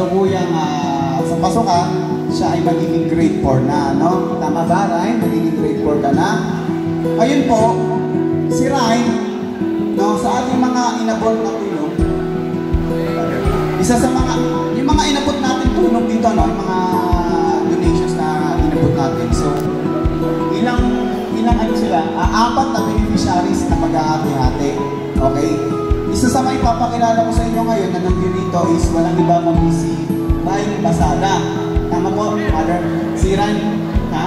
Kuyang sa pasukan, siya ay magiging grade 4 na, no? Tama ba, Ryan? Magiging grade 4 ka na. Ayun po, si Ryan, no, sa ating mga inabot na tulong, isa sa mga, yung mga inabot natin tulong dito, no? Yung mga donations na inabot natin. So, ilang ano sila? Apat na beneficiaries na maghahati-hati. Okay? Isa sa may papakilala ko sa inyo ngayon na nandiyo dito is walang iba kundi si Ryan Basada. Tama po, Mother? Si Ryan, ha?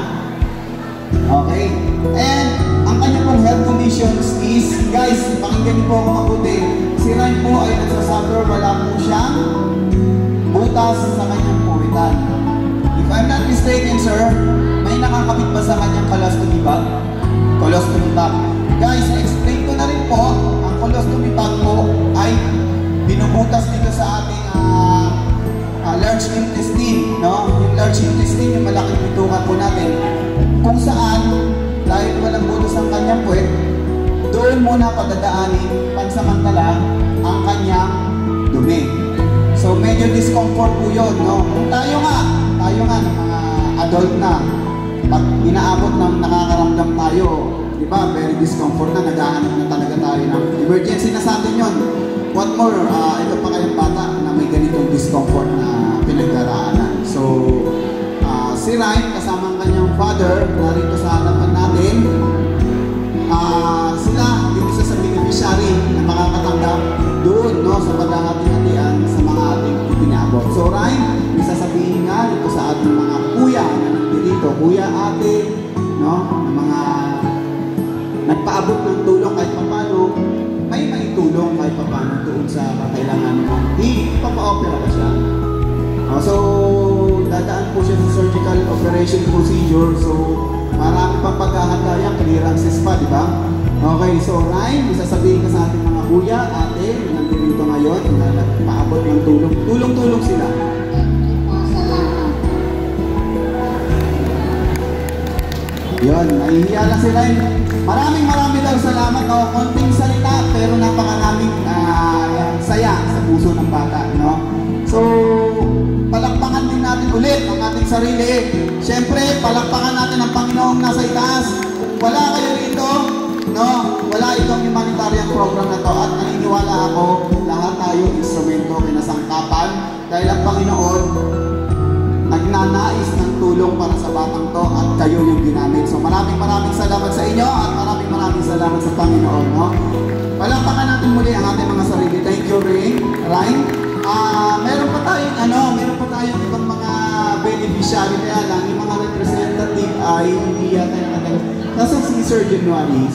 Okay. And ang kanya pong health conditions is, guys, pakinggan niyo po ako mabuti. Si Ryan po ay nagsasuffer, wala po siyang butas sa kanyang puwitan. If I'm not mistaken, sir, may nakakabit ba sa kanyang colostomy bag? Colostomy bag. Guys, explain ko na rin po, ang colostomy bag po ay binubutas dito sa ating large intestine, no? Yung large intestine, yung malaking bituka po natin, kung saan, dahil walang butas ang kanyang puwet, doon muna padadaanin pansamantala ang kanyang dumi. So, medyo discomfort po yun, no? Kung tayo nga ng mga adult na, pag inaabot ng nakakaramdam tayo, di ba, very discomfort na, naghahanap na talaga tayo ng emergency na sa atin yun. What more, ito pa kayong bata na may ganitong discomfort na pinagdaraanan. So, si Ryan, kasama ang kanyang father, narito sa harapan natin, sila, yung isa sa beneficiary na makakatanggap doon, no, sa paghahati-hatian sa mga ating ipinaabot. So, Ryan, isa sabihin nga dito sa ating mga kuya na nandito, kuya, ate, no, na mga nagpaabot ng tulong kahit paano, may maitulong kahit paano doon sa kakailangan mo. Ipapa-opera ba siya? So, dadaan po siya sa surgical operation procedure. So, marami pang paghahanda yan, clearances pa, di ba? Okay, so Ryan, isasabihin ka sa ating mga kuya, ate, nandito ngayon, na nagpaabot ng tulong. Tulong-tulong sila. Yun, nahihiya lang sila. Maraming daw salamat. O, konting salita, pero napakaraming saya sa puso ng bata, no? So, palakpakan din natin ulit ang ating sarili. Siyempre, palakpakan natin ang Panginoong nasa itaas. Wala kayo rito, no? Wala itong humanitarian program na to. At naniniwala ako, lahat tayo instrumento, kinasangkapan. Dahil ang Panginoon, nagnanais ng tulong para sa batang to at kayo yung ginamit. So maraming salamat sa inyo at maraming salamat sa Panginoon, no? Palakpakan natin muli ang ating mga sarili. Thank you, Ryan. Meron pa tayong ibang mga beneficiary, kaya lang yung mga representative ay hindi yata nakatagal. Nasaan si Sir January?